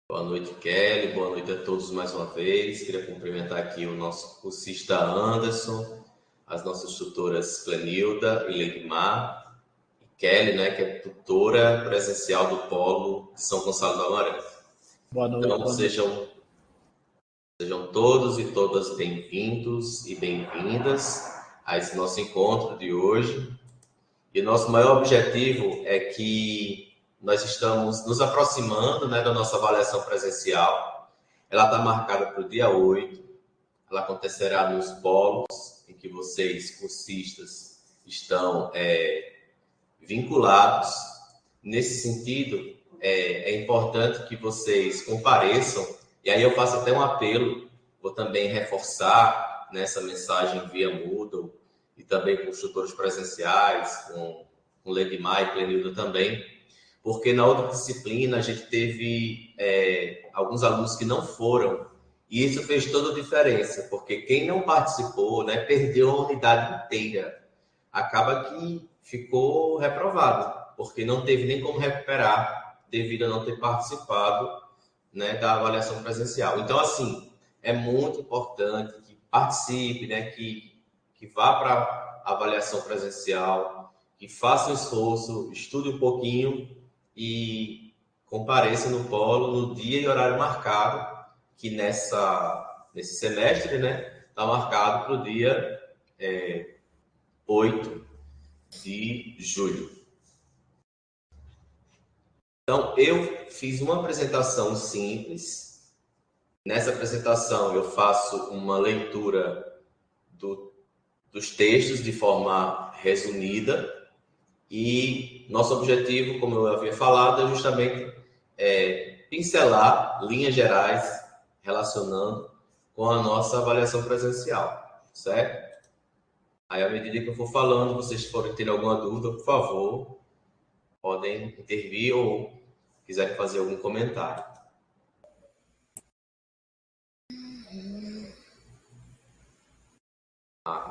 Boa noite, Kelly. Boa noite a todos mais uma vez. Queria cumprimentar aqui o nosso cursista Anderson, as nossas tutoras Clenilda e Leguimar, e Kelly, né, que é tutora presencial do Polo de São Gonçalo do Amarante. Boa noite. Então, sejam todos e todas bem-vindos e bem-vindas a esse nosso encontro de hoje. E nosso maior objetivo é que nós estamos nos aproximando, né, da nossa avaliação presencial. Ela está marcada para o dia 8. Ela acontecerá nos polos em que vocês, cursistas, estão vinculados. Nesse sentido, é importante que vocês compareçam. E aí eu faço até um apelo, vou também reforçar nessa mensagem via Moodle e também com os tutores presenciais, com Leguimar e Clenilda também, porque na outra disciplina a gente teve alguns alunos que não foram, e isso fez toda a diferença, porque quem não participou, né, perdeu a unidade inteira. Acaba que ficou reprovado, porque não teve nem como recuperar, devido a não ter participado, né, da avaliação presencial. Então, assim, é muito importante que participe, né, que vá para a avaliação presencial, que faça um esforço, estude um pouquinho e compareça no polo no dia e horário marcado, que nesse semestre, né, está marcado para o dia 8 de julho. Então, eu fiz uma apresentação simples. Nessa apresentação, eu faço uma leitura dos textos de forma resumida e nosso objetivo, como eu havia falado, é justamente pincelar linhas gerais relacionando com a nossa avaliação presencial, certo? Aí, à medida que eu for falando, vocês forem ter alguma dúvida, por favor, podem intervir ou quiserem fazer algum comentário.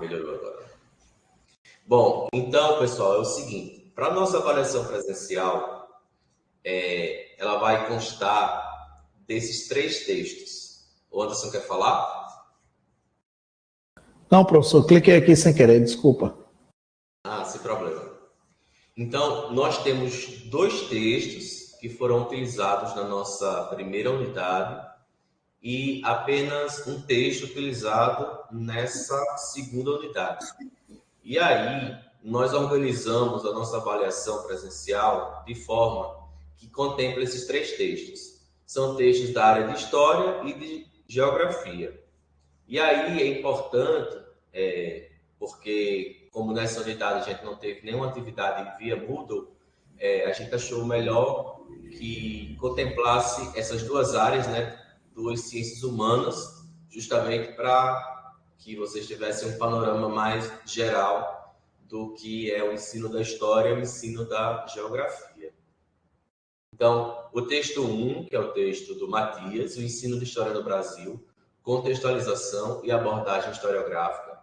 Melhorou agora. Bom, então, pessoal, é o seguinte. Para a nossa avaliação presencial, ela vai constar desses 3 textos. O Anderson quer falar? Não, professor, cliquei aqui sem querer, desculpa. Sem problema. Então, nós temos 2 textos que foram utilizados na nossa primeira unidade e apenas um texto utilizado nessa segunda unidade. E aí, nós organizamos a nossa avaliação presencial de forma que contempla esses 3 textos. São textos da área de História e de Geografia. E aí é importante, porque como nessa unidade a gente não teve nenhuma atividade via Moodle, a gente achou melhor que contemplasse essas 2 áreas, né, 2 ciências humanas, justamente para que vocês tivessem um panorama mais geral do que é o ensino da História e o ensino da Geografia. Então, o texto 1, que é o texto do Matias, o ensino de História no Brasil, contextualização e abordagem historiográfica.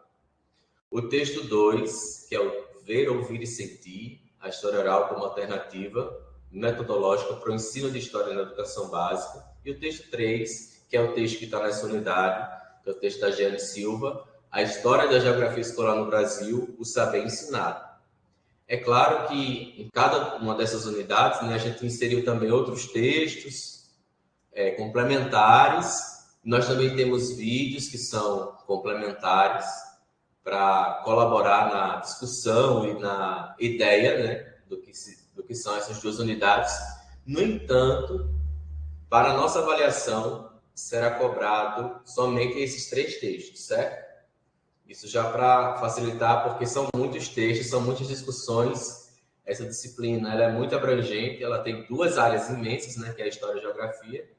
O texto 2, que é o Ver, Ouvir e Sentir, a história oral como alternativa metodológica para o ensino de história na educação básica. E o texto 3, que é o texto que está nessa unidade, que é o texto da Jeane Silva, a história da geografia escolar no Brasil, o saber ensinado. É claro que em cada uma dessas unidades, né, a gente inseriu também outros textos complementares. Nós também temos vídeos que são complementares para colaborar na discussão e na ideia, né, do que são essas 2 unidades. No entanto, para a nossa avaliação, será cobrado somente esses 3 textos, certo? Isso já para facilitar, porque são muitos textos, são muitas discussões. Essa disciplina ela é muito abrangente, ela tem 2 áreas imensas, né, que é a História e a Geografia,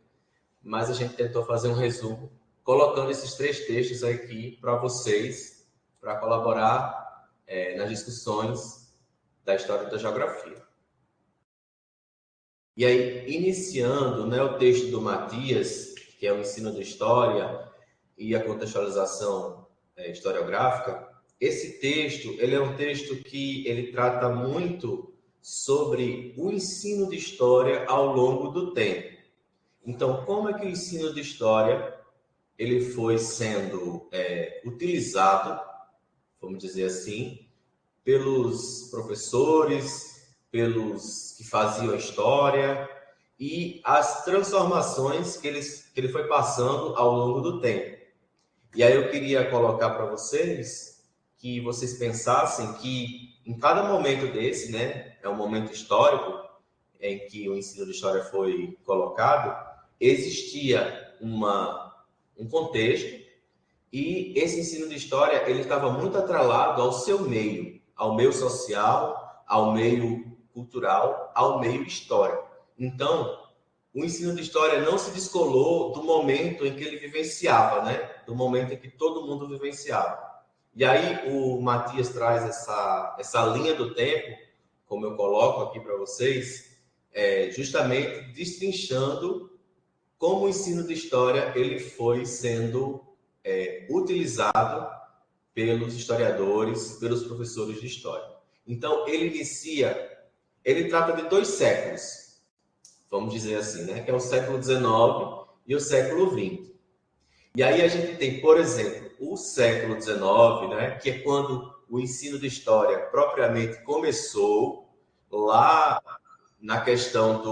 mas a gente tentou fazer um resumo, colocando esses 3 textos aqui para vocês, para colaborar nas discussões da História e da Geografia. E aí, iniciando, né, o texto do Matias, que é o ensino da História e a contextualização historiográfica, esse texto ele é um texto que ele trata muito sobre o ensino de História ao longo do tempo. Então, como é que o ensino de história ele foi sendo utilizado, vamos dizer assim, pelos professores, pelos que faziam a história e as transformações que ele foi passando ao longo do tempo. E aí eu queria colocar para vocês que vocês pensassem que em cada momento desse, né, é um momento histórico em que o ensino de história foi colocado, existia um contexto e esse ensino de história ele estava muito atrelado ao seu meio, ao meio social, ao meio cultural, ao meio histórico. Então, o ensino de história não se descolou do momento em que ele vivenciava, né? Do momento em que todo mundo vivenciava. E aí o Matias traz essa linha do tempo, como eu coloco aqui para vocês, justamente destrinchando como o ensino de história ele foi sendo utilizado pelos historiadores, pelos professores de história. Então, ele trata de 2 séculos, vamos dizer assim, né? Que é o século XIX e o século XX. E aí a gente tem, por exemplo, o século XIX, né? Que é quando o ensino de história propriamente começou, lá na questão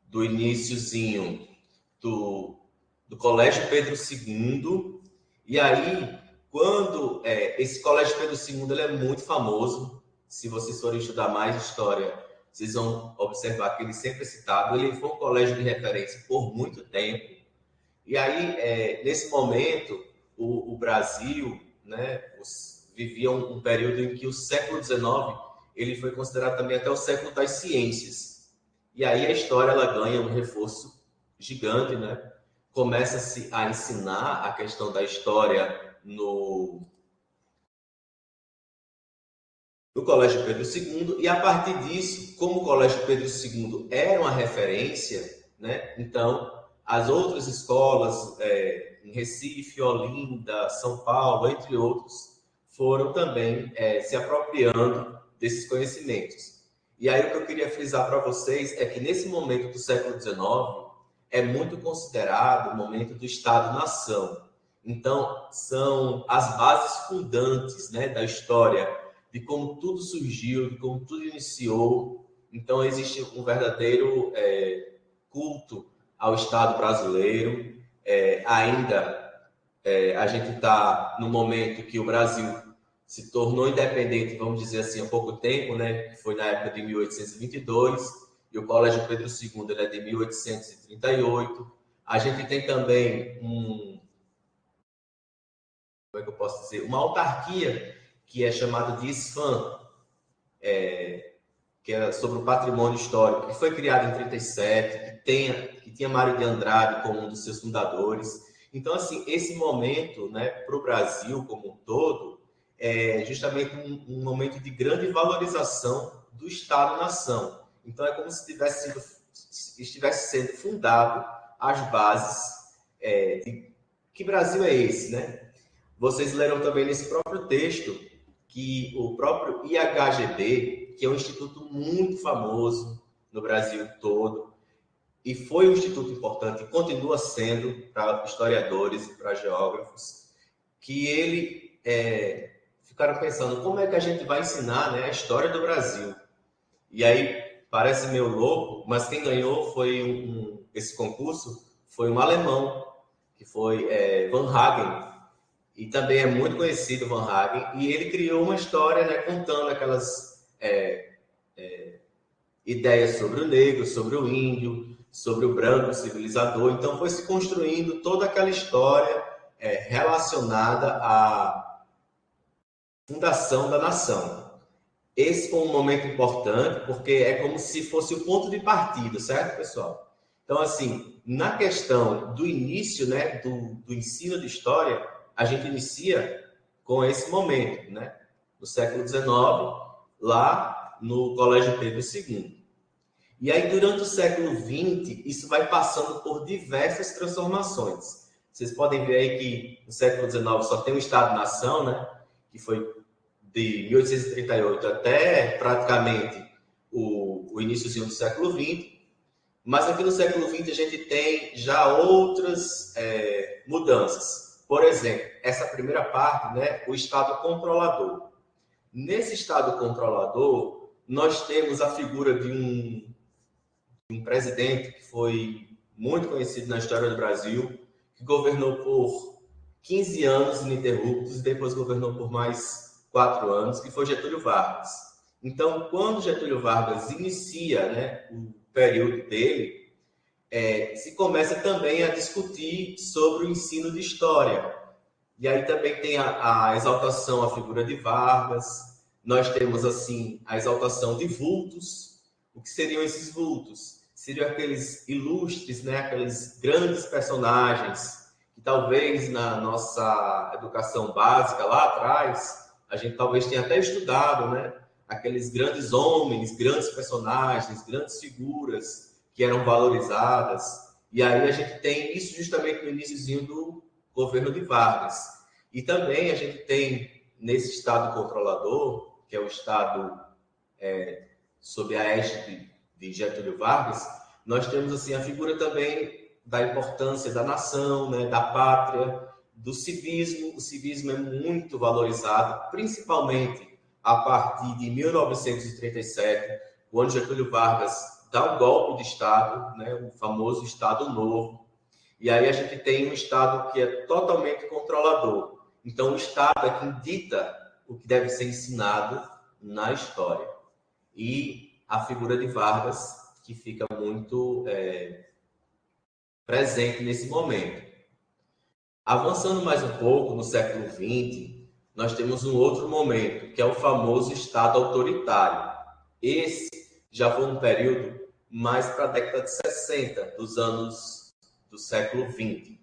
do iniciozinho do Colégio Pedro II. E aí, quando esse Colégio Pedro II ele é muito famoso, se vocês forem estudar mais história, vocês vão observar que ele sempre é citado. Ele foi um colégio de referência por muito tempo. E aí, nesse momento, o Brasil, né, vivia um período em que o século XIX ele foi considerado também até o século das ciências. E aí a história ela ganha um reforço gigante, né? Começa-se a ensinar a questão da história no Colégio Pedro II, e a partir disso, como o Colégio Pedro II era uma referência, né? Então, as outras escolas em Recife, Olinda, São Paulo, entre outros, foram também se apropriando desses conhecimentos. E aí o que eu queria frisar para vocês é que nesse momento do século XIX, é muito considerado o momento do Estado-nação. Então, são as bases fundantes, né, da história, de como tudo surgiu, de como tudo iniciou. Então, existe um verdadeiro culto ao Estado brasileiro. A gente está no momento que o Brasil se tornou independente, vamos dizer assim, há pouco tempo, né? Que foi na época de 1822, e o Colégio Pedro II ele é de 1838. A gente tem também como é que eu posso dizer? Uma autarquia que é chamada de SFAM, que é sobre o patrimônio histórico, que foi criado em 37, que tinha Mário de Andrade como um dos seus fundadores. Então, assim, esse momento, né, para o Brasil como um todo, é justamente um momento de grande valorização do Estado-nação. Então, é como se estivesse sendo fundado as bases de que Brasil é esse, né? Vocês leram também nesse próprio texto que o próprio IHGB, que é um instituto muito famoso no Brasil todo, e foi um instituto importante, e continua sendo para historiadores e para geógrafos, que ele ficaram pensando como é que a gente vai ensinar, né, a história do Brasil. E aí parece meio louco, mas quem ganhou foi esse concurso foi um alemão, que foi Van Hagen, e também é muito conhecido Van Hagen, e ele criou uma história, né, contando aquelas ideias sobre o negro, sobre o índio, sobre o branco civilizador. Então foi se construindo toda aquela história relacionada à fundação da nação. Esse foi um momento importante, porque é como se fosse o ponto de partida, certo, pessoal? Então, assim, na questão do início, né, do ensino de história, a gente inicia com esse momento, né, no século XIX, lá no Colégio Pedro II. E aí, durante o século XX, isso vai passando por diversas transformações. Vocês podem ver aí que no século XIX só tem o Estado-nação, né, que foi de 1838 até praticamente o iníciozinho do século XX. Mas aqui no século XX a gente tem já outras mudanças. Por exemplo, essa primeira parte, né, o Estado controlador. Nesse Estado controlador, nós temos a figura de um presidente que foi muito conhecido na história do Brasil, que governou por 15 anos ininterruptos e depois governou por mais 4 anos, que foi Getúlio Vargas. Então, quando Getúlio Vargas inicia, né, o período dele, se começa também a discutir sobre o ensino de história. E aí também tem a exaltação à figura de Vargas, nós temos, assim, a exaltação de vultos. O que seriam esses vultos? Seriam aqueles ilustres, né, aqueles grandes personagens que talvez na nossa educação básica lá atrás, a gente talvez tenha até estudado, né? Aqueles grandes homens, grandes personagens, grandes figuras que eram valorizadas. E aí a gente tem isso justamente no iníciozinho do governo de Vargas. E também a gente tem, nesse Estado controlador, que é o Estado sob a égide de Getúlio Vargas, nós temos assim a figura também da importância da nação, né, da pátria, do civismo. O civismo é muito valorizado, principalmente a partir de 1937, quando Getúlio Vargas dá um golpe de Estado, né, o famoso Estado Novo. E aí a gente tem um Estado que é totalmente controlador. Então, o Estado é quem dita o que deve ser ensinado na história. E a figura de Vargas, que fica muito presente nesse momento. Avançando mais um pouco, no século XX, nós temos um outro momento, que é o famoso Estado autoritário. Esse já foi um período mais para a década de 60, dos anos do século XX,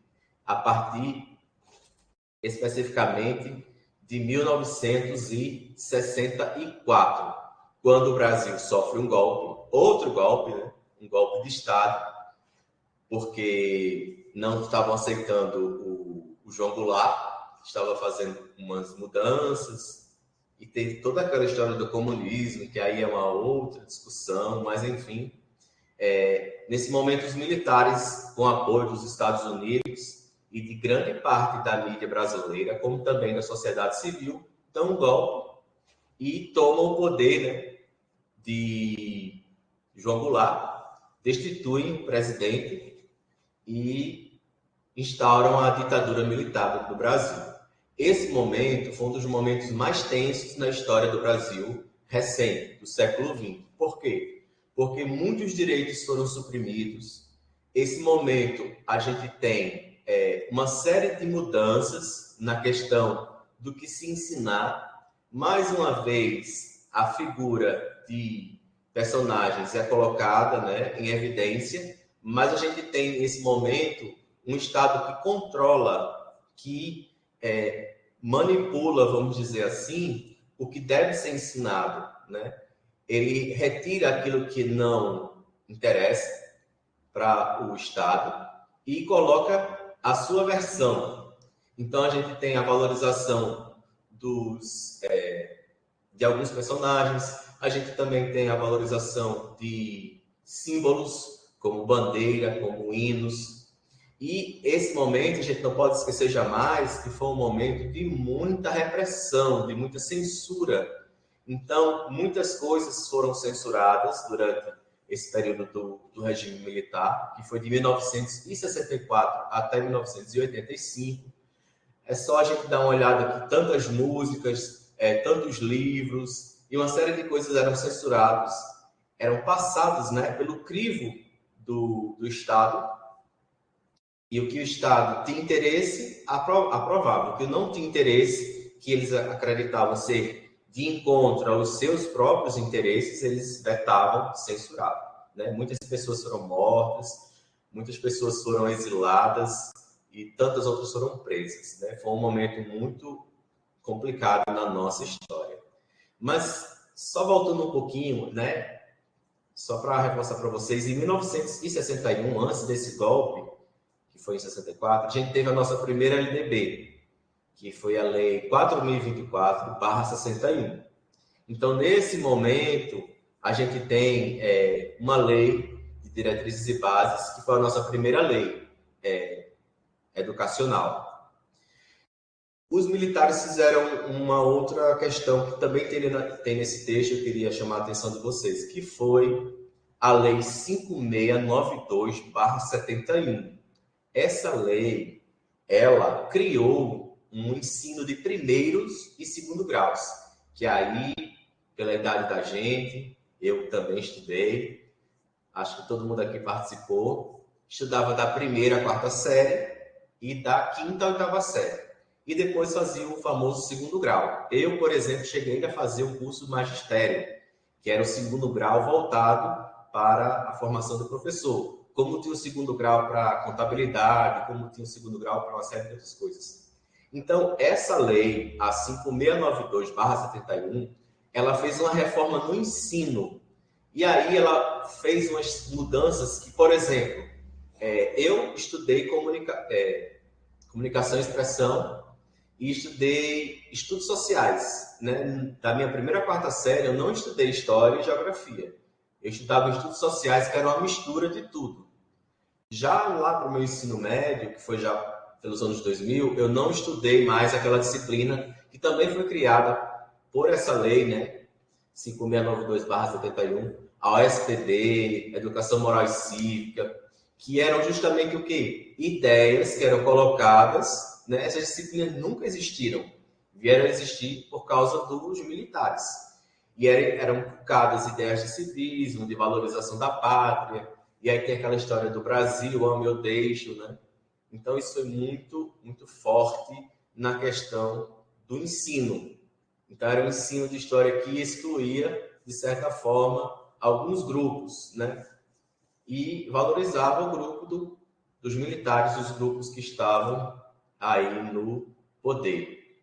a partir especificamente de 1964, quando o Brasil sofre um golpe, outro golpe, né? Um golpe de Estado, porque não estavam aceitando o João Goulart, estava fazendo umas mudanças, e teve toda aquela história do comunismo, que aí é uma outra discussão, mas enfim. Nesse momento, os militares, com apoio dos Estados Unidos e de grande parte da mídia brasileira, como também da sociedade civil, dão um golpe e tomam o poder, né, de João Goulart, destituem o presidente e instauram a ditadura militar do Brasil. Esse momento foi um dos momentos mais tensos na história do Brasil recente, do século XX. Por quê? Porque muitos direitos foram suprimidos. Esse momento, a gente tem uma série de mudanças na questão do que se ensinar. Mais uma vez, a figura de personagens é colocada, né, em evidência, mas a gente tem, nesse momento, um Estado que controla, que manipula, vamos dizer assim, o que deve ser ensinado, né? Ele retira aquilo que não interessa para o Estado e coloca a sua versão. Então, a gente tem a valorização de alguns personagens, a gente também tem a valorização de símbolos, como bandeira, como hinos. E esse momento, a gente não pode esquecer jamais que foi um momento de muita repressão, de muita censura. Então, muitas coisas foram censuradas durante esse período do regime militar, que foi de 1964 até 1985. É só a gente dar uma olhada aqui, tantas músicas, tantos livros, e uma série de coisas eram censuradas, eram passadas, né, pelo crivo do Estado, e o que o Estado tinha interesse, aprovava. O que não tinha interesse, que eles acreditavam ser de encontro aos seus próprios interesses, eles vetavam, censuravam, né? Muitas pessoas foram mortas, muitas pessoas foram exiladas e tantas outras foram presas, né? Foi um momento muito complicado na nossa história. Mas, só voltando um pouquinho, né? Só para reforçar para vocês, em 1961, antes desse golpe, que foi em 64, a gente teve a nossa primeira LDB, que foi a Lei 4.024/61. Então, nesse momento, a gente tem uma lei de Diretrizes e Bases, que foi a nossa primeira lei educacional. Os militares fizeram uma outra questão que também tem nesse texto, eu queria chamar a atenção de vocês, que foi a Lei 5692/71. Essa lei, ela criou um ensino de primeiros e segundo graus, que aí, pela idade da gente, eu também estudei, acho que todo mundo aqui participou, estudava da primeira à quarta série e da quinta à oitava série. E depois fazia o famoso segundo grau. Eu, por exemplo, cheguei a fazer o curso magistério, que era o segundo grau voltado para a formação do professor. Como tinha o segundo grau para contabilidade, como tinha o segundo grau para uma série de outras coisas. Então, essa lei, a 5692/71, ela fez uma reforma no ensino. E aí ela fez umas mudanças que, por exemplo, eu estudei comunicação e expressão e estudei estudos sociais, né? Da minha primeira à quarta série, eu não estudei história e geografia. Eu estudava estudos sociais, que era uma mistura de tudo. Já lá para o meu ensino médio, que foi já pelos anos 2000, eu não estudei mais aquela disciplina que também foi criada por essa lei, né? 5692/71, a OSPD, Educação Moral e Cívica, que eram justamente o quê? Ideias que eram colocadas, né? Essas disciplinas nunca existiram, vieram a existir por causa dos militares. E eram focadas ideias de civismo, de valorização da pátria, e aí tem aquela história do Brasil, amo eu deixo, né? Então isso foi muito, muito forte na questão do ensino. Então era um ensino de história que excluía, de certa forma, alguns grupos, né? E valorizava o grupo dos militares, os grupos que estavam aí no poder.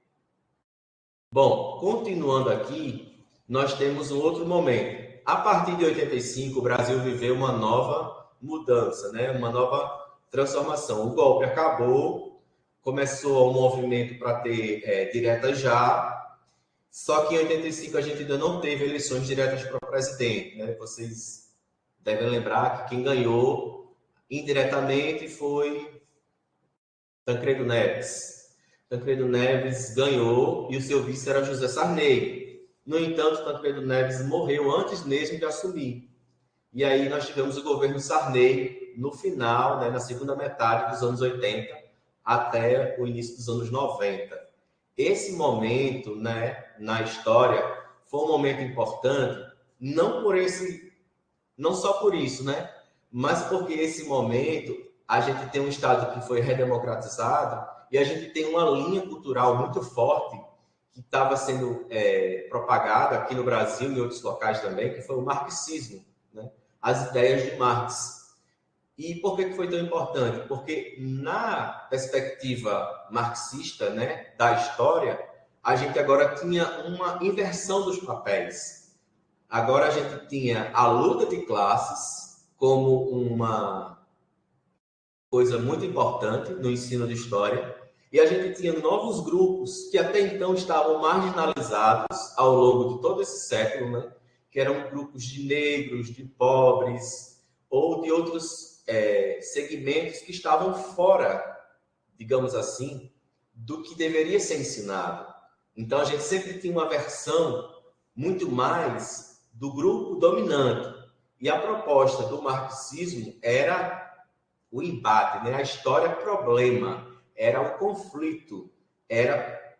Bom, continuando aqui, nós temos um outro momento. A partir de 85, o Brasil viveu uma nova mudança, né? Uma nova transformação. O golpe acabou, começou um movimento para ter diretas já, só que em 85 a gente ainda não teve eleições diretas para presidente, né? Vocês devem lembrar que quem ganhou indiretamente foi Tancredo Neves. Tancredo Neves ganhou e o seu vice era José Sarney. No entanto, Tancredo Neves morreu antes mesmo de assumir. E aí nós tivemos o governo Sarney no final, né, na segunda metade dos anos 80 até o início dos anos 90. Esse momento, né, na história foi um momento importante, não só por isso, né, mas porque esse momento a gente tem um Estado que foi redemocratizado e a gente tem uma linha cultural muito forte que estava sendo propagada aqui no Brasil e em outros locais também, que foi o marxismo, né? As ideias de Marx. E por que foi tão importante? Porque na perspectiva marxista, né, da história, a gente agora tinha uma inversão dos papéis. Agora a gente tinha a luta de classes como uma coisa muito importante no ensino de história, e a gente tinha novos grupos que até então estavam marginalizados ao longo de todo esse século, né? Que eram grupos de negros, de pobres, ou de outros segmentos que estavam fora, digamos assim, do que deveria ser ensinado. Então, a gente sempre tinha uma versão muito mais do grupo dominante. E a proposta do marxismo era o embate, né? A história problema, era o conflito, era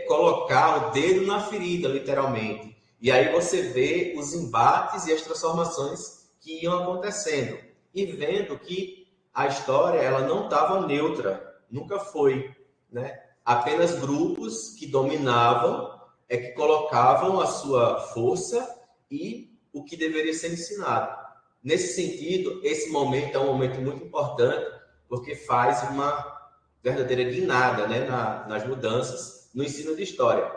colocar o dedo na ferida, literalmente. E aí você vê os embates e as transformações que iam acontecendo. E vendo que a história ela não estava neutra, nunca foi, né? Apenas grupos que dominavam, que colocavam a sua força e o que deveria ser ensinado. Nesse sentido, esse momento é um momento muito importante, porque faz uma verdadeira guinada, né, nas mudanças no ensino de história.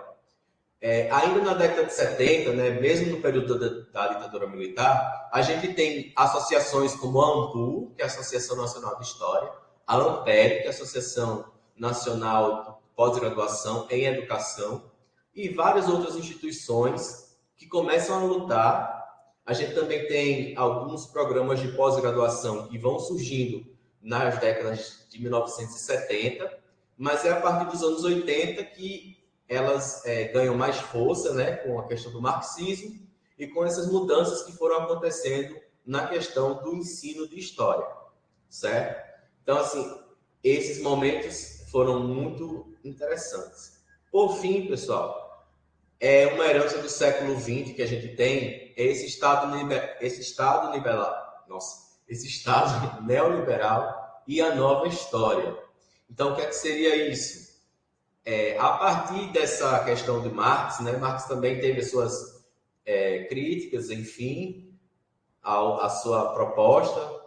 Ainda na década de 70, né, mesmo no período da ditadura militar, a gente tem associações como a ANPU, que é a Associação Nacional de História, a ANPED, que é a Associação Nacional de Pós-Graduação em Educação, e várias outras instituições que começam a lutar. A gente também tem alguns programas de pós-graduação que vão surgindo nas décadas de 1970, mas é a partir dos anos 80 que elas ganham mais força, né, com a questão do marxismo e com essas mudanças que foram acontecendo na questão do ensino de história, certo? Então, assim, esses momentos foram muito interessantes. Por fim, pessoal, é uma herança do século XX que a gente tem, esse Estado neoliberal e a nova história. Então, o que é que seria isso? A partir dessa questão de Marx, né? Marx também teve as suas críticas, enfim, à sua proposta,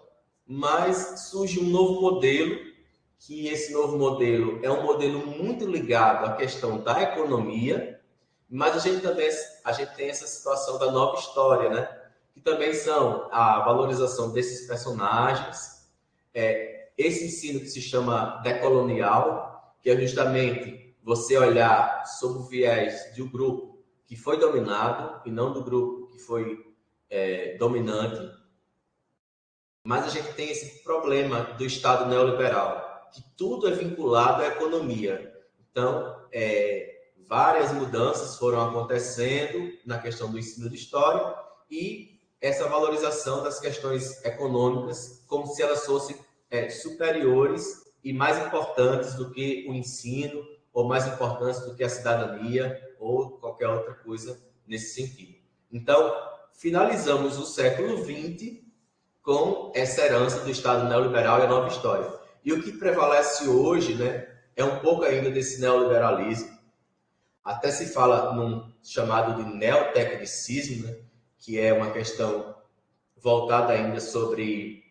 mas surge um novo modelo, que esse novo modelo é um modelo muito ligado à questão da economia, mas a gente tem essa situação da nova história, né? Que também são a valorização desses personagens, esse ensino que se chama decolonial, que é justamente você olhar sob o viés de um grupo que foi dominado e não do grupo que foi dominante. Mas a gente tem esse problema do Estado neoliberal, que tudo é vinculado à economia. Então, várias mudanças foram acontecendo na questão do ensino de história e essa valorização das questões econômicas como se elas fossem superiores e mais importantes do que o ensino, ou mais importantes do que a cidadania, ou qualquer outra coisa nesse sentido. Então, finalizamos o século XX com essa herança do Estado neoliberal e a nova história. E o que prevalece hoje, né, é um pouco ainda desse neoliberalismo. Até se fala num chamado de neotecnicismo, né, que é uma questão voltada ainda sobre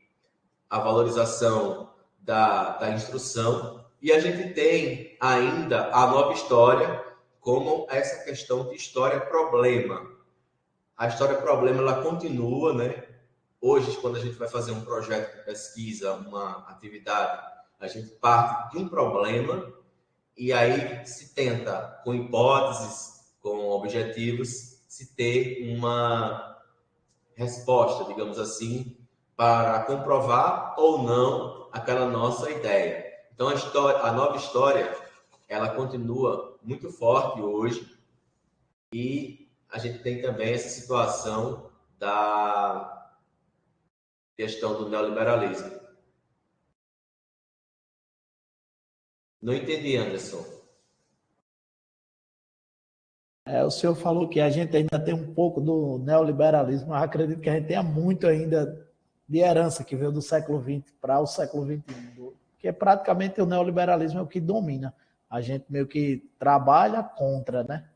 a valorização da instrução. E a gente tem ainda a nova história como essa questão de história-problema. A história-problema, ela continua, né? Hoje, quando a gente vai fazer um projeto de pesquisa, uma atividade, a gente parte de um problema e aí se tenta, com hipóteses, com objetivos, se ter uma resposta, digamos assim, para comprovar ou não aquela nossa ideia. Então, a nova história, ela continua muito forte hoje e a gente tem também essa situação da questão do neoliberalismo. Não entendi, Anderson. O senhor falou que a gente ainda tem um pouco do neoliberalismo, mas acredito que a gente tenha muito ainda de herança que veio do século XX para o século XXI, porque praticamente o neoliberalismo é o que domina. A gente meio que trabalha contra, né?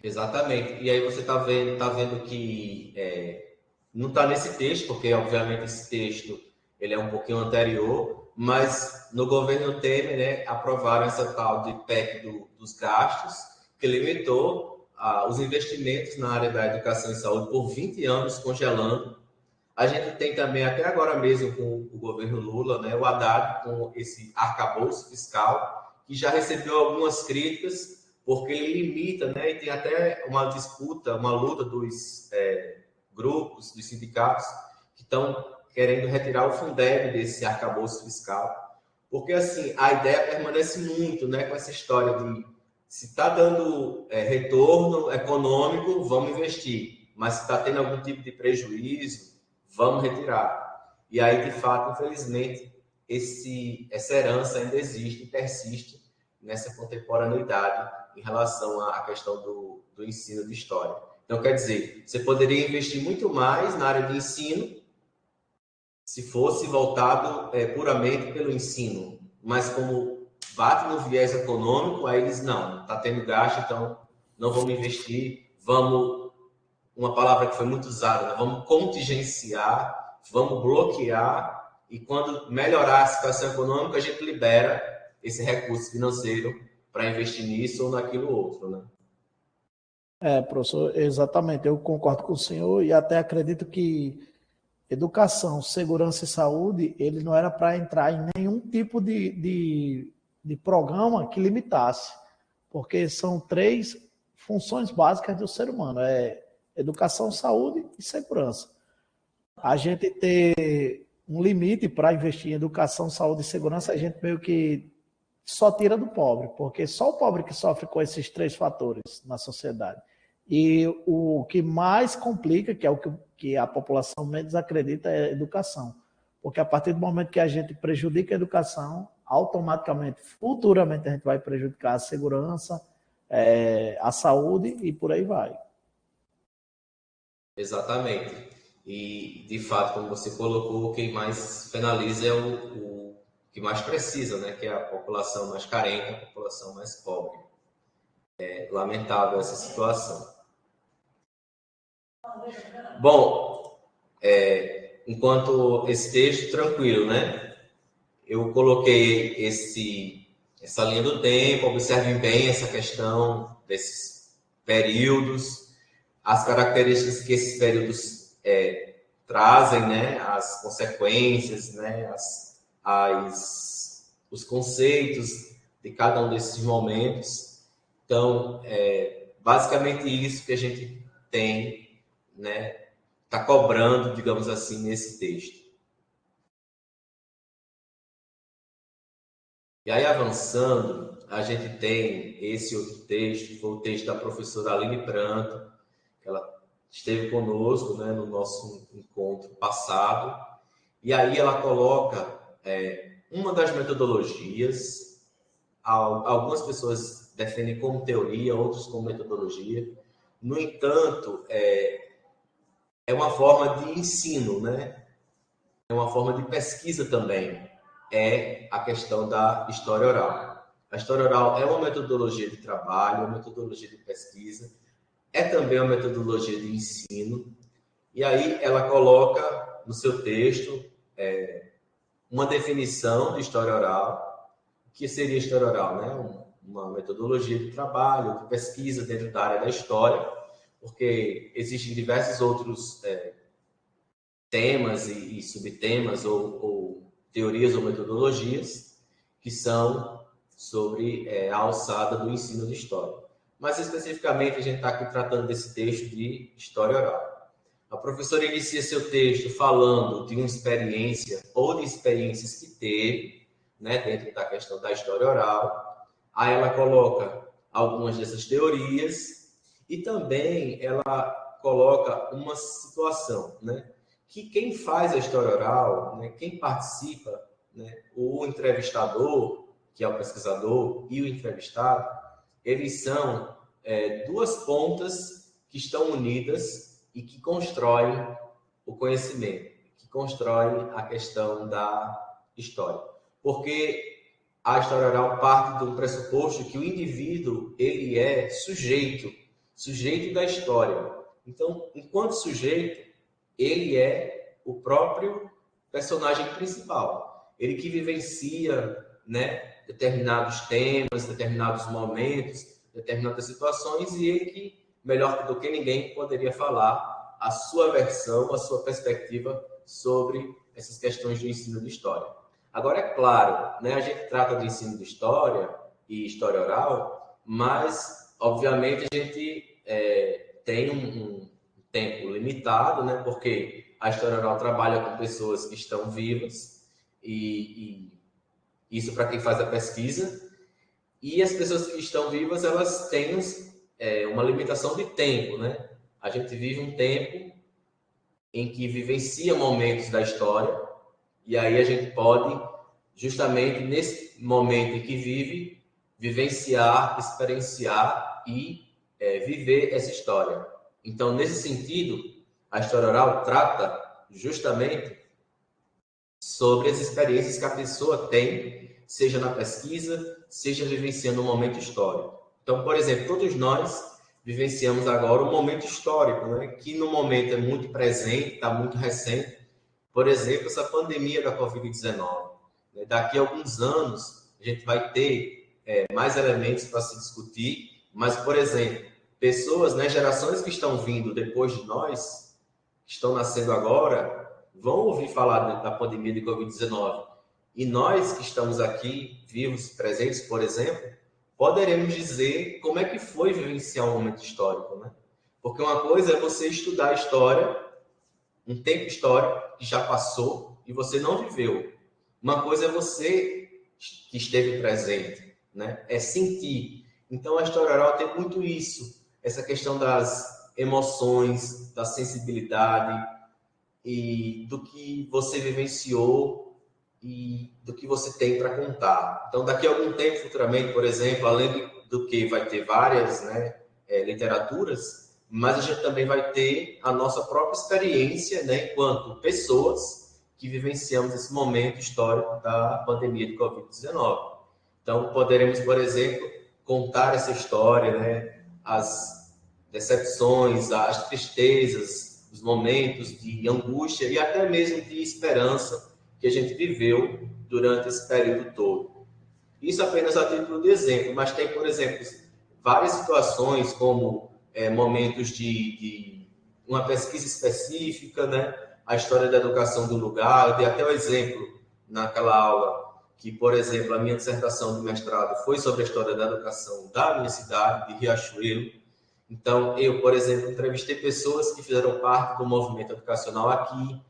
Exatamente. E aí você está vendo que não está nesse texto, porque obviamente esse texto ele é um pouquinho anterior, mas no governo Temer, né, aprovaram essa tal de PEC dos gastos, que limitou os investimentos na área da educação e saúde por 20 anos, congelando. A gente tem também, até agora mesmo, com o governo Lula, né, o Haddad, com esse arcabouço fiscal, que já recebeu algumas críticas, porque ele limita, né, e tem até uma disputa, uma luta dos grupos, dos sindicatos, que estão querendo retirar o Fundeb desse arcabouço fiscal. Porque, assim, a ideia permanece muito, né, com essa história de se está dando retorno econômico, vamos investir. Mas se está tendo algum tipo de prejuízo, vamos retirar. E aí, de fato, infelizmente, essa herança ainda existe e persiste nessa contemporaneidade em relação à questão do ensino de história. Então, quer dizer, você poderia investir muito mais na área de ensino se fosse voltado puramente pelo ensino, mas como bate no viés econômico, aí eles não, está tendo gasto, então não vamos investir, uma palavra que foi muito usada, né? Vamos contingenciar, vamos bloquear, e quando melhorar a situação econômica, a gente libera esse recurso financeiro para investir nisso ou naquilo outro, né? Professor, exatamente, eu concordo com o senhor e até acredito que educação, segurança e saúde, ele não era para entrar em nenhum tipo de programa que limitasse, porque são três funções básicas do ser humano, educação, saúde e segurança. A gente ter um limite para investir em educação, saúde e segurança, a gente meio que só tira do pobre, porque só o pobre que sofre com esses 3 fatores na sociedade. E o que mais complica, que é o que a população menos acredita, é a educação. Porque a partir do momento que a gente prejudica a educação, automaticamente, futuramente, a gente vai prejudicar a segurança, a saúde e por aí vai. Exatamente. E, de fato, como você colocou, quem mais penaliza é o que mais precisa, né? Que é a população mais carente, a população mais pobre. É lamentável essa situação. Bom, enquanto esse texto, tranquilo, né? Eu coloquei essa linha do tempo, observem bem essa questão desses períodos, as características que esses períodos trazem, né? As consequências, né? Os conceitos de cada um desses momentos. Então, basicamente isso que a gente tem, né? Está cobrando, digamos assim, nesse texto. E aí, avançando, a gente tem esse outro texto, que foi o texto da professora Aline Pranto, que ela esteve conosco, né, no nosso encontro passado. E aí ela coloca uma das metodologias, algumas pessoas defendem como teoria, outros como metodologia. No entanto, é uma forma de ensino, né? É uma forma de pesquisa também. É a questão da história oral. A história oral é uma metodologia de trabalho, uma metodologia de pesquisa, é também uma metodologia de ensino. E aí ela coloca no seu texto uma definição de história oral. O que seria história oral, né? Uma metodologia de trabalho, de pesquisa dentro da área da história, porque existem diversos outros temas e subtemas ou teorias ou metodologias que são sobre a alçada do ensino de história. Mas, especificamente, a gente está aqui tratando desse texto de história oral. A professora inicia seu texto falando de uma experiência ou de experiências que teve, né, dentro da questão da história oral. Aí ela coloca algumas dessas teorias e também ela coloca uma situação, né, que quem faz a história oral, né, quem participa, né, o entrevistador, que é o pesquisador, e o entrevistado, eles são duas pontas que estão unidas e que constroem o conhecimento, que constroem a questão da história. Porque a história oral parte do pressuposto que o indivíduo ele é sujeito da história. Então, enquanto sujeito, ele é o próprio personagem principal. Ele que vivencia, né, determinados temas, determinados momentos, determinadas situações, e ele que, melhor do que ninguém, poderia falar a sua versão, a sua perspectiva sobre essas questões do ensino de história. Agora, é claro, né, a gente trata do ensino de história e história oral, mas, obviamente, a gente tem um tempo limitado, né? Porque a história oral trabalha com pessoas que estão vivas e isso para quem faz a pesquisa. E as pessoas que estão vivas, elas têm uma limitação de tempo, né? A gente vive um tempo em que vivencia momentos da história e aí a gente pode, justamente nesse momento em que vive, vivenciar, experienciar e viver essa história. Então, nesse sentido, a história oral trata justamente sobre as experiências que a pessoa tem, seja na pesquisa, seja vivenciando um momento histórico. Então, por exemplo, todos nós vivenciamos agora um momento histórico, né? Que no momento é muito presente, está muito recente. Por exemplo, essa pandemia da Covid-19. Daqui a alguns anos, a gente vai ter mais elementos para se discutir, mas, por exemplo, pessoas, né, gerações que estão vindo depois de nós, que estão nascendo agora, vão ouvir falar da pandemia de Covid-19. E nós que estamos aqui, vivos, presentes, por exemplo, poderemos dizer como é que foi vivenciar um momento histórico, né? Porque uma coisa é você estudar a história, um tempo histórico que já passou e você não viveu. Uma coisa é você que esteve presente, né? É sentir. Então, a história oral tem muito isso, essa questão das emoções, da sensibilidade e do que você vivenciou e do que você tem para contar. Então, daqui a algum tempo, futuramente, por exemplo, além do que vai ter várias, né, literaturas, mas a gente também vai ter a nossa própria experiência, né, enquanto pessoas que vivenciamos esse momento histórico da pandemia de Covid-19. Então, poderemos, por exemplo, contar essa história, né, as decepções, as tristezas, os momentos de angústia e até mesmo de esperança que a gente viveu durante esse período todo. Isso apenas a título de exemplo, mas tem, por exemplo, várias situações como momentos de uma pesquisa específica, né? A história da educação do lugar. Eu dei até o exemplo naquela aula que, por exemplo, a minha dissertação de mestrado foi sobre a história da educação da minha cidade, de Riachuelo. Então, eu, por exemplo, entrevistei pessoas que fizeram parte do movimento educacional aqui,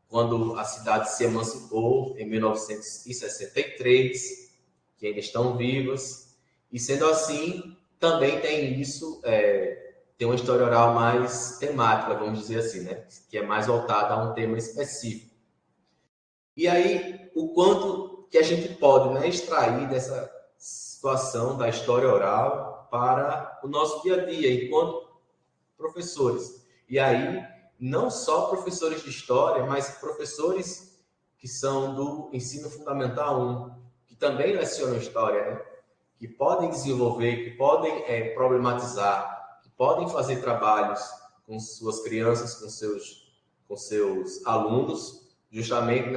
quando a cidade se emancipou em 1963, que ainda estão vivas. E sendo assim, também tem isso, tem uma história oral mais temática, vamos dizer assim, né? Que é mais voltada a um tema específico. E aí, o quanto que a gente pode, né, extrair dessa situação da história oral para o nosso dia a dia, enquanto professores. E aí, não só professores de história, mas professores que são do ensino fundamental 1, que também lecionam história, né? Que podem desenvolver, que podem problematizar, que podem fazer trabalhos com suas crianças, com seus alunos, justamente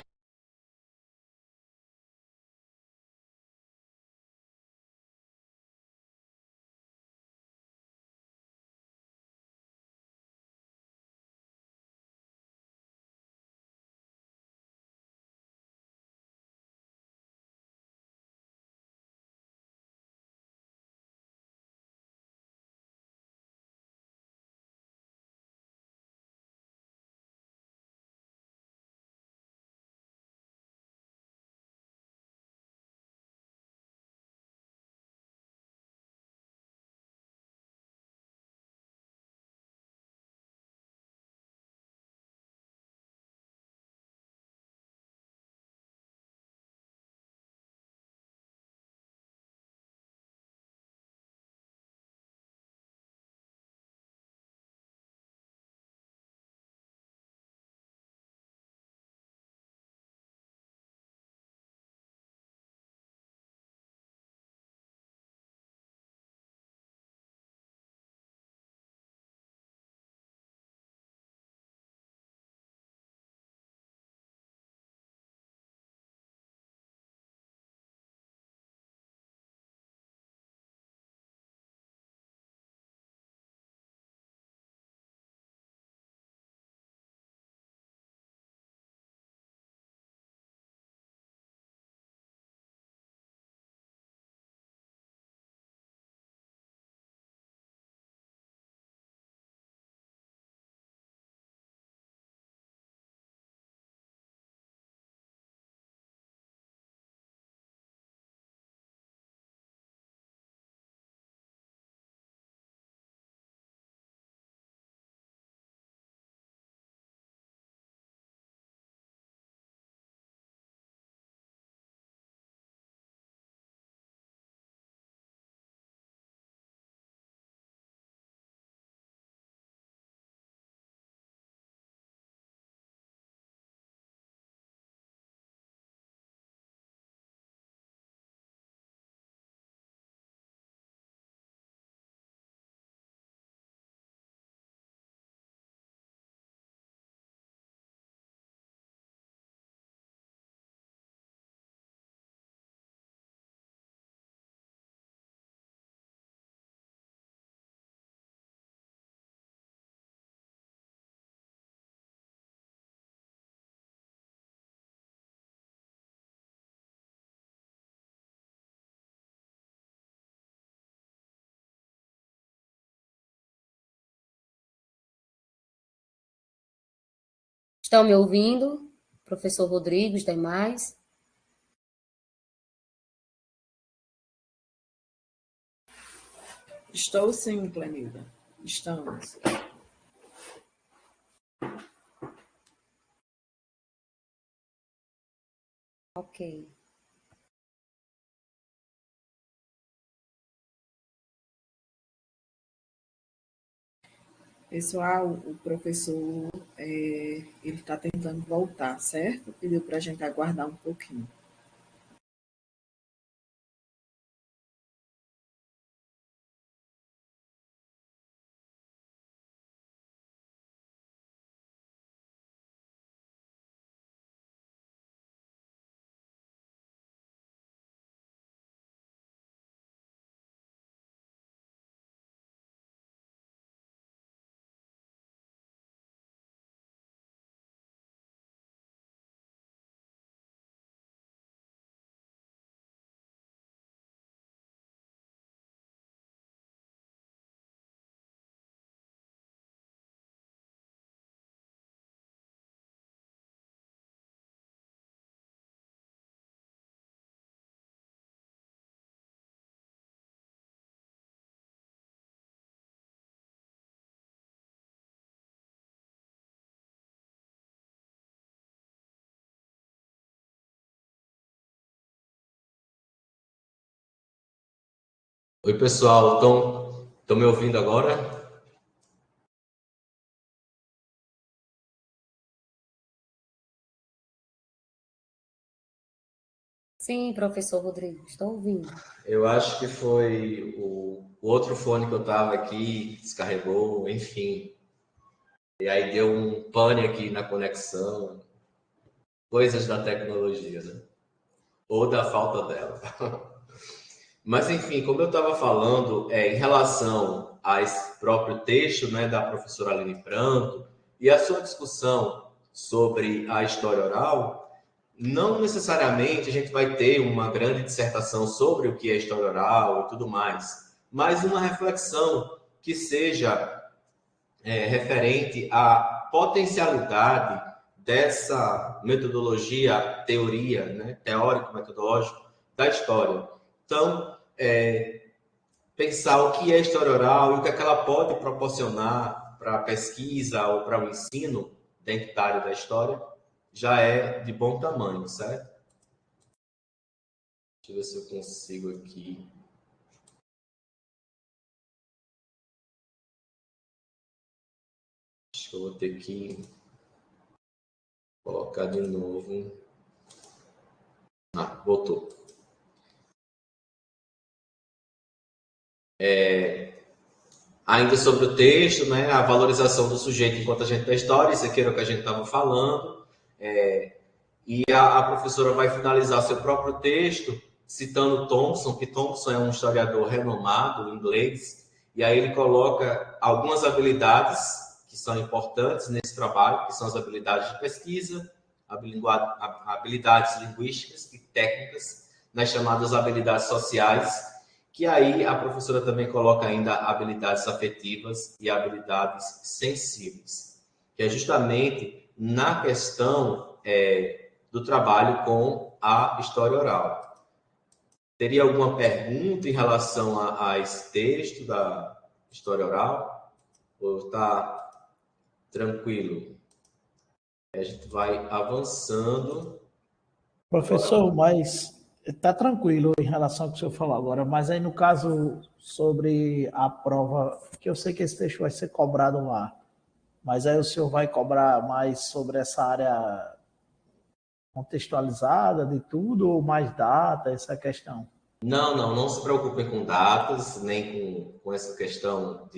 Estão me ouvindo? Professor Rodrigo, os demais? Estou sim, Clenilda. Estamos. Ok. Pessoal, o professor ele está tentando voltar, certo? Pediu para a gente aguardar um pouquinho. Oi, pessoal, estão me ouvindo agora? Sim, professor Rodrigo, estou ouvindo. Eu acho que foi o outro fone que eu estava aqui, descarregou, enfim. E aí deu um pane aqui na conexão. Coisas da tecnologia, né? Ou da falta dela. Mas, enfim, como eu estava falando, em relação a esse próprio texto, né, da professora Aline Pranto e a sua discussão sobre a história oral, não necessariamente a gente vai ter uma grande dissertação sobre o que é história oral e tudo mais, mas uma reflexão que seja referente à potencialidade dessa metodologia, teoria, né, teórico-metodológico da história. Então, pensar o que é história oral e o que é que ela pode proporcionar para a pesquisa ou para o ensino dentro da área da história, já é de bom tamanho, certo? Deixa eu ver se eu consigo aqui. Acho que eu vou ter que colocar de novo. Ah, voltou. Ainda sobre o texto, né, a valorização do sujeito enquanto agente da história, isso aqui era o que a gente estava falando. E a professora vai finalizar seu próprio texto citando Thompson, que Thompson é um historiador renomado inglês, e aí ele coloca algumas habilidades que são importantes nesse trabalho, que são as habilidades de pesquisa, habilidades linguísticas e técnicas, nas chamadas habilidades sociais, que aí a professora também coloca ainda habilidades afetivas e habilidades sensíveis, que é justamente na questão do trabalho com a história oral. Teria alguma pergunta em relação a esse texto da história oral? Ou está tranquilo? A gente vai avançando. Professor, mas está tranquilo em relação ao que o senhor falou agora, mas aí no caso sobre a prova, que eu sei que esse texto vai ser cobrado lá, mas aí o senhor vai cobrar mais sobre essa área contextualizada de tudo ou mais data, essa questão? Não se preocupem com datas, nem com essa questão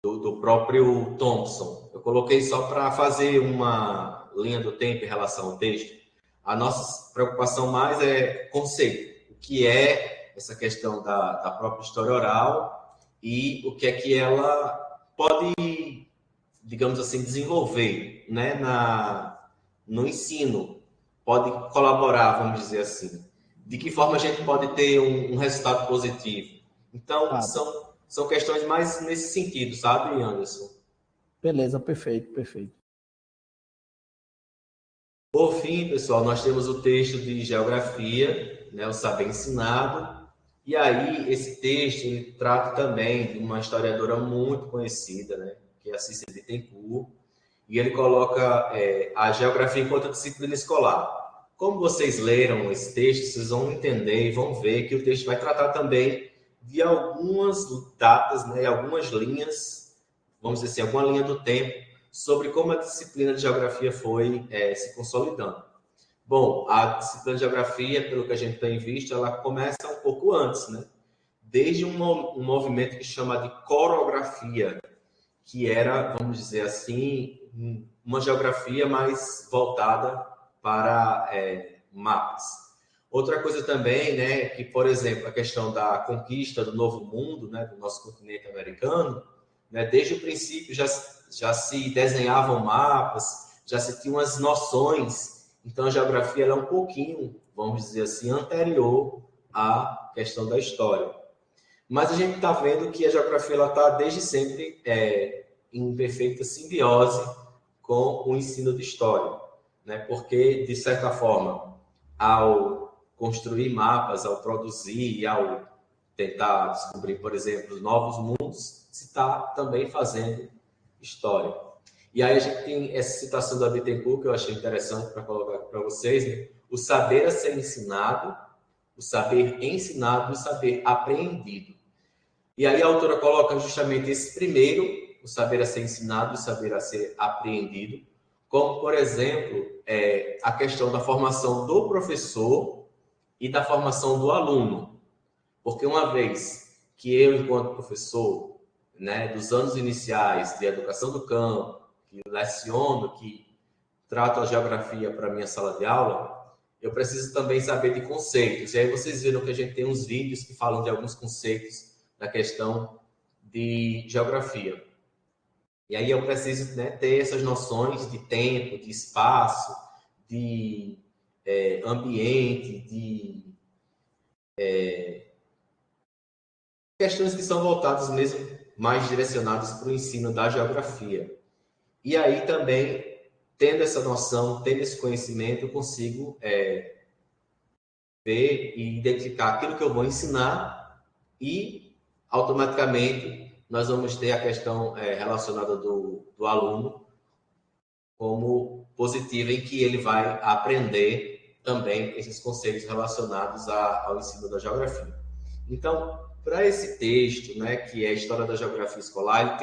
do próprio Thompson. Eu coloquei só para fazer uma linha do tempo em relação ao texto. A nossa preocupação mais é conceito. O que é essa questão da própria história oral e o que é que ela pode, digamos assim, desenvolver, né, no ensino. Pode colaborar, vamos dizer assim. De que forma a gente pode ter um resultado positivo. Então, Ah, são questões mais nesse sentido, sabe, Anderson? beleza, perfeito, perfeito. Por fim, pessoal, nós temos o texto de geografia, né, o saber ensinado. E aí, esse texto ele trata também de uma historiadora muito conhecida, né, que é a Cícera Bittencourt, e ele coloca a geografia enquanto disciplina escolar. Como vocês leram esse texto, vocês vão entender e vão ver que o texto vai tratar também de algumas datas, né, algumas linhas, vamos dizer assim, alguma linha do tempo, sobre como a disciplina de geografia foi se consolidando. Bom, a disciplina de geografia, pelo que a gente tem visto, ela começa um pouco antes, né? Desde um movimento que chama de corografia, que era, vamos dizer assim, uma geografia mais voltada para mapas. Outra coisa também, né, que, por exemplo, a questão da conquista do Novo Mundo, né, do nosso continente americano, né, desde o princípio já se desenhavam mapas, já se tinham as noções. Então, a geografia ela é um pouquinho, vamos dizer assim, anterior à questão da história. Mas a gente está vendo que a geografia está desde sempre em perfeita simbiose com o ensino de história, né? Porque, de certa forma, ao construir mapas, ao produzir, ao tentar descobrir, por exemplo, novos mundos, se está também fazendo história. E aí a gente tem essa citação da Bittencourt, que eu achei interessante para colocar para vocês, né? O saber a ser ensinado, o saber ensinado e o saber apreendido. E aí a autora coloca justamente esse primeiro, o saber a ser ensinado e o saber a ser apreendido, como, por exemplo, a questão da formação do professor e da formação do aluno. Porque uma vez que eu, enquanto professor, né, dos anos iniciais de educação do campo, que leciono, que trato a geografia para a minha sala de aula, eu preciso também saber de conceitos. E aí vocês viram que a gente tem uns vídeos que falam de alguns conceitos da questão de geografia. E aí eu preciso, né, ter essas noções de tempo, de espaço, de ambiente, de questões que são voltadas mesmo mais direcionadas para o ensino da geografia. E aí também, tendo essa noção, tendo esse conhecimento, eu consigo ver e identificar aquilo que eu vou ensinar e, automaticamente, nós vamos ter a questão relacionada do aluno como positiva, em que ele vai aprender também esses conceitos relacionados ao ensino da geografia. Então, para esse texto, né, que é a História da Geografia Escolar,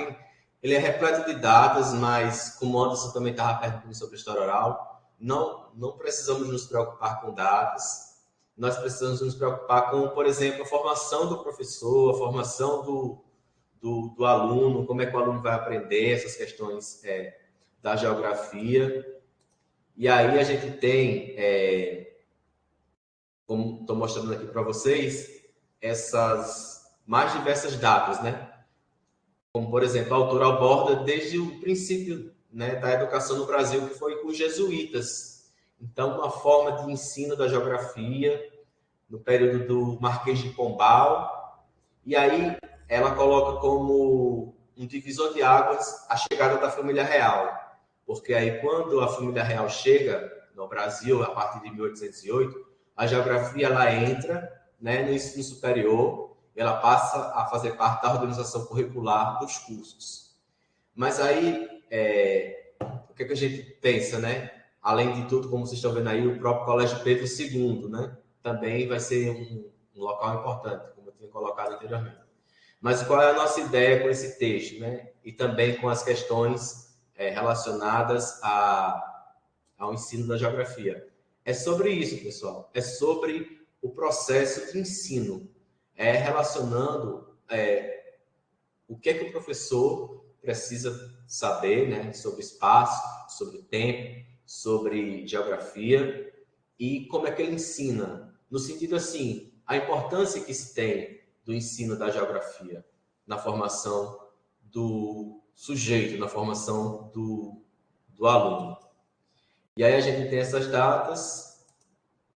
ele é repleto de datas, mas como o Anderson também estava perguntando sobre a história oral, não precisamos nos preocupar com datas, nós precisamos nos preocupar com, por exemplo, a formação do professor, a formação do aluno, como é que o aluno vai aprender essas questões da geografia. E aí a gente tem, como estou mostrando aqui para vocês, essas mais diversas datas, né? Como, por exemplo, a autora aborda desde o princípio, né, da educação no Brasil, que foi com os jesuítas. Então, uma forma de ensino da geografia no período do Marquês de Pombal. E aí ela coloca como um divisor de águas a chegada da família real. Porque aí, quando a família real chega no Brasil, a partir de 1808, a geografia ela entra, né, no ensino superior, ela passa a fazer parte da organização curricular dos cursos. Mas aí, o que a gente pensa, né? Além de tudo, como vocês estão vendo aí, o próprio Colégio Pedro II, né? Também vai ser um local importante, como eu tinha colocado anteriormente. Mas qual é a nossa ideia com esse texto, né? E também com as questões relacionadas ao ensino da geografia. É sobre isso, pessoal. É sobre o processo de ensino. Relacionando o que é que o professor precisa saber, né? Sobre espaço, sobre tempo, sobre geografia e como é que ele ensina. No sentido assim, a importância que se tem do ensino da geografia na formação do sujeito, na formação do aluno. E aí a gente tem essas datas.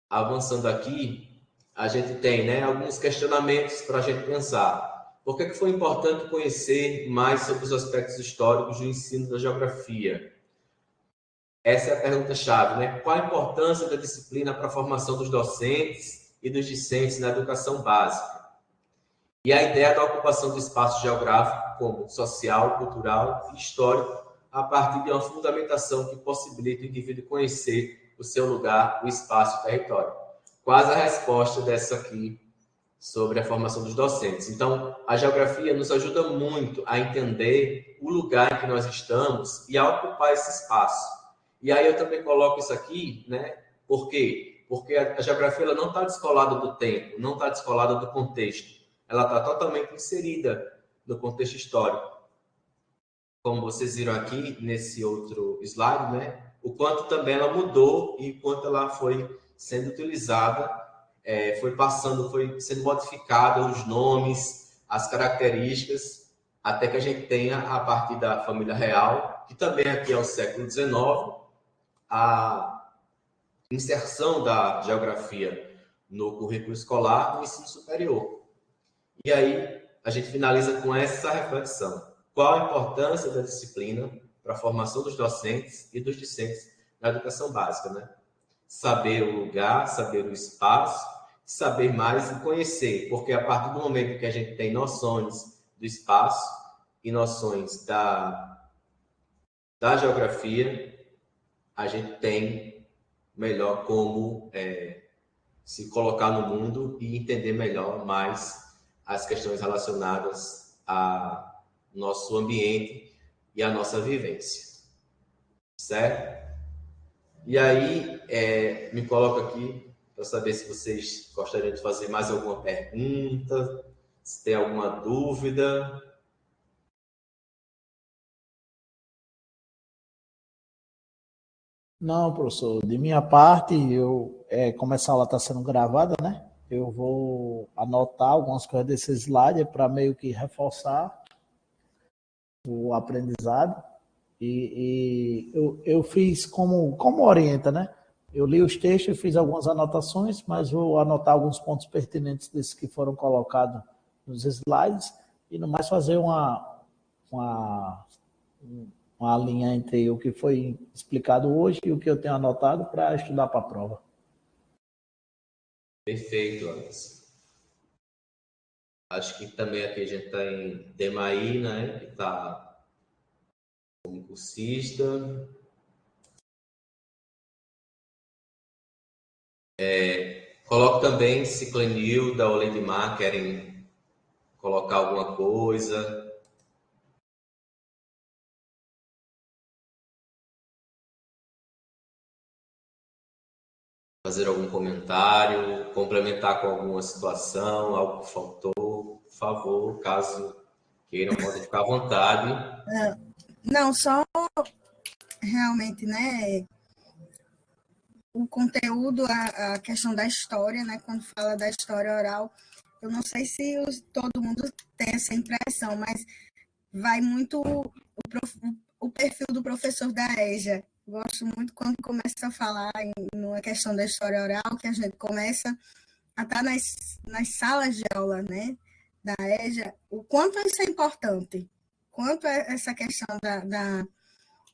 Avançando aqui, a gente tem, né, alguns questionamentos para a gente pensar. Por que foi importante conhecer mais sobre os aspectos históricos do ensino da geografia? essa é a pergunta-chave, né? Qual a importância da disciplina para a formação dos docentes e dos discentes na educação básica? E a ideia da ocupação do espaço geográfico como social, cultural e histórico a partir de uma fundamentação que possibilita o indivíduo conhecer o seu lugar, o espaço e o território. Quase a resposta dessa aqui sobre a formação dos docentes. Então, a geografia nos ajuda muito a entender o lugar em que nós estamos e a ocupar esse espaço. E aí eu também coloco isso aqui, né? Por quê? Porque a geografia ela não está descolada do tempo, não está descolada do contexto. Ela está totalmente inserida no contexto histórico. Como vocês viram aqui nesse outro slide, né? O quanto também ela mudou e o quanto ela foi sendo utilizada, foi sendo modificada os nomes, as características, até que a gente tenha, a partir da família real, que também aqui é o século XIX, a inserção da geografia no currículo escolar do ensino superior. E aí, a gente finaliza com essa reflexão. Qual a importância da disciplina para a formação dos docentes e dos discentes na educação básica, né? Saber o lugar, saber o espaço, saber mais e conhecer, porque a partir do momento que a gente tem noções do espaço e noções da geografia, a gente tem melhor como se colocar no mundo e entender melhor mais as questões relacionadas ao nosso ambiente e à nossa vivência, certo? E aí, me coloco aqui para saber se vocês gostariam de fazer mais alguma pergunta, se tem alguma dúvida. Não, professor, de minha parte, como essa aula está sendo gravada, né? Eu vou anotar algumas coisas desse slide para meio que reforçar o aprendizado. Eu fiz como orienta, né? Eu li os textos e fiz algumas anotações, mas vou anotar alguns pontos pertinentes desses que foram colocados nos slides e no mais fazer uma linha entre o que foi explicado hoje e o que eu tenho anotado para estudar para a prova. Perfeito, Anderson. Acho que também aqui a gente tem Demaí, né? Que está como cursista. Coloco também Ciclenilda ou Leidmar, querem colocar alguma coisa. Fazer algum comentário, complementar com alguma situação, algo que faltou, por favor, caso queiram, podem ficar à vontade. Não, só realmente, né, o conteúdo, a questão da história, né, quando fala da história oral, eu não sei se todo mundo tem essa impressão, mas vai muito o perfil do professor da EJA. Gosto muito quando começa a falar numa questão da história oral, que a gente começa a estar nas salas de aula, né, da EJA, o quanto isso é importante, quanto essa questão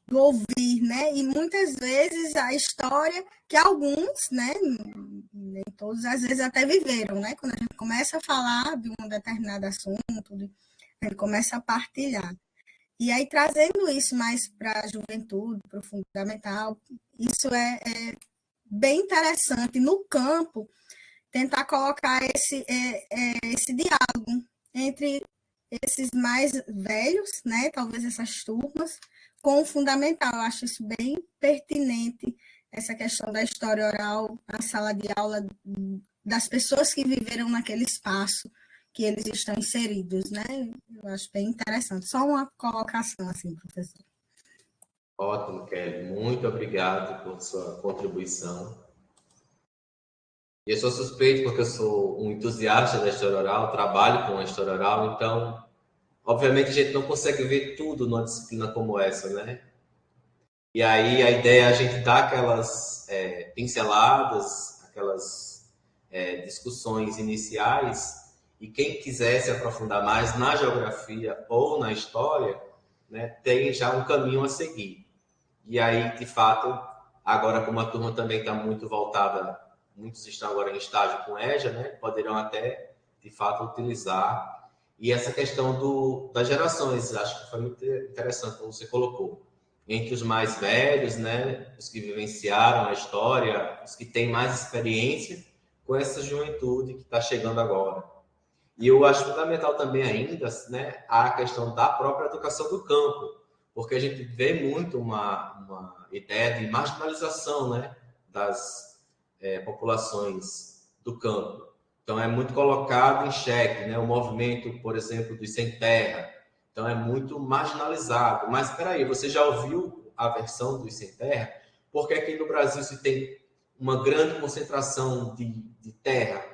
do ouvir, né, e muitas vezes a história que alguns, né, nem todos, às vezes até viveram, né, quando a gente começa a falar de um determinado assunto, a gente começa a partilhar. E aí, trazendo isso mais para a juventude, para o fundamental, isso é bem interessante. No campo, tentar colocar esse diálogo entre esses mais velhos, né, talvez essas turmas, com o fundamental. Eu acho isso bem pertinente, essa questão da história oral, a sala de aula das pessoas que viveram naquele espaço que eles estão inseridos, né? Eu acho bem interessante. Só uma colocação, assim, professor. Ótimo, Kelly. Muito obrigado por sua contribuição. E eu sou suspeito porque eu sou um entusiasta da história oral, trabalho com a história oral, então, obviamente, a gente não consegue ver tudo numa disciplina como essa, né? E aí a ideia é a gente dar aquelas pinceladas, aquelas discussões iniciais, e quem quiser se aprofundar mais na geografia ou na história, né, tem já um caminho a seguir. E aí, de fato, agora como a turma também está muito voltada, muitos estão agora em estágio com EJA, né? Poderão até, de fato, utilizar. E essa questão das gerações, acho que foi muito interessante como você colocou. Entre os mais velhos, né? Os que vivenciaram a história, os que têm mais experiência com essa juventude que está chegando agora. E eu acho fundamental também ainda, né, a questão da própria educação do campo, porque a gente vê muito uma ideia de marginalização, né, das populações do campo. Então, é muito colocado em xeque, né, o movimento, por exemplo, dos sem terra. Então, é muito marginalizado. Mas, espera aí, você já ouviu a versão dos sem terra? Porque aqui no Brasil se tem uma grande concentração de terra.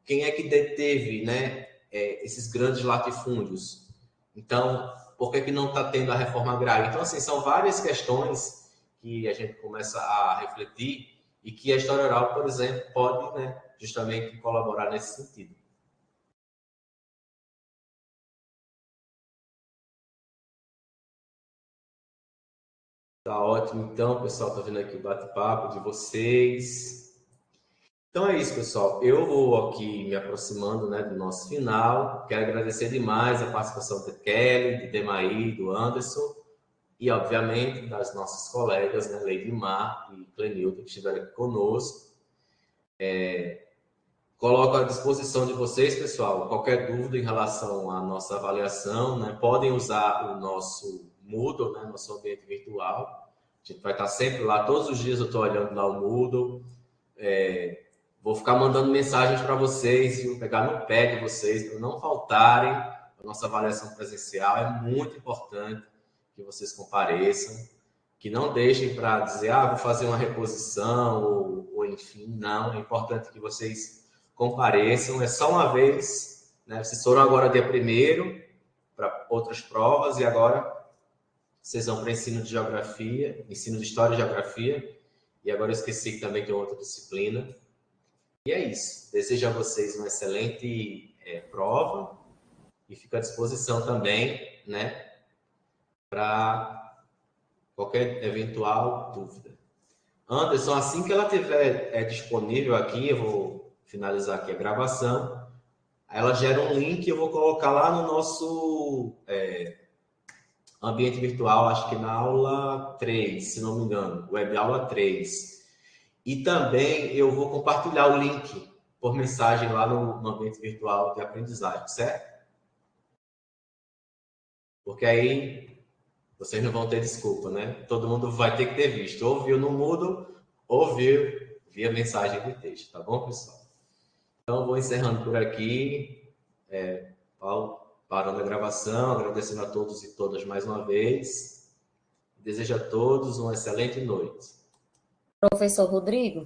Quem é que deteve, né, esses grandes latifúndios? Então, por que não está tendo a reforma agrária? Então, assim, são várias questões que a gente começa a refletir e que a história oral, por exemplo, pode, né, justamente colaborar nesse sentido. Tá ótimo, então, pessoal, tá vendo aqui o bate-papo de vocês. Então é isso, pessoal. Eu vou aqui me aproximando, né, do nosso final. Quero agradecer demais a participação de Kelly, de Demaí, do Anderson e, obviamente, das nossas colegas, né, Lady Mar e Clenilton, que estiveram aqui conosco. Coloco à disposição de vocês, pessoal, qualquer dúvida em relação à nossa avaliação, né, podem usar o nosso Moodle, né, nosso ambiente virtual. A gente vai estar sempre lá, todos os dias eu estou olhando lá o Moodle. Vou ficar mandando mensagens para vocês, viu? Pegar no pé de vocês, para não faltarem a nossa avaliação presencial. É muito importante que vocês compareçam, que não deixem para dizer, vou fazer uma reposição, ou enfim, não. É importante que vocês compareçam. É só uma vez, né? Vocês foram agora dia 1º para outras provas e agora vocês vão para ensino de geografia, ensino de história e geografia. E agora eu esqueci que também tem outra disciplina. E é isso. Desejo a vocês uma excelente prova e fico à disposição também, né, para qualquer eventual dúvida. Anderson, assim que ela estiver disponível aqui, eu vou finalizar aqui a gravação. Ela gera um link e eu vou colocar lá no nosso ambiente virtual, acho que na aula 3, se não me engano, web aula 3. E também eu vou compartilhar o link por mensagem lá no ambiente virtual de aprendizagem, certo? Porque aí vocês não vão ter desculpa, né? Todo mundo vai ter que ter visto. Ou viu no Moodle, ou viu via mensagem de texto, tá bom, pessoal? Então, vou encerrando por aqui. Parando a gravação, agradecendo a todos e todas mais uma vez. Desejo a todos uma excelente noite. Professor Rodrigo?